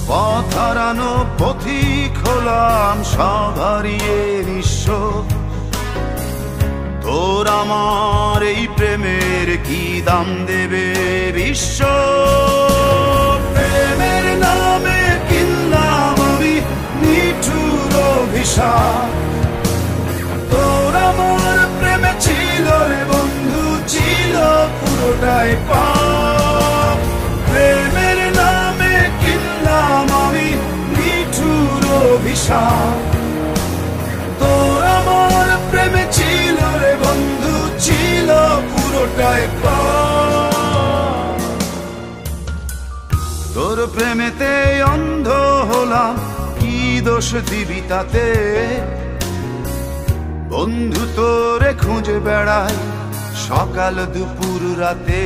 পথ হারানো পথিক হলাম সব হারিয়ে নিঃস্ব। তোর আমার এই প্রেমের কি দাম দেবে বিশ্ব? প্রেমের নামে কিনলাম আমি নিঠুর অভিশাপ। তোর আমার প্রেমে ছিল রে বন্ধু, ছিল পুরোটাই পাপ। প্রেমের নামে কিনলাম আমি নিঠুর অভিশাপ। তোর আমার প্রেমে ছিল রে বন্ধু, ছিল পুরোটাই পাপ। তোর প্রেমেতে অন্ধ হলাম, কি দোষ দিবি তাতে? বন্ধু তোরে খুঁজে বেড়াই সকাল দুপুর রাতে।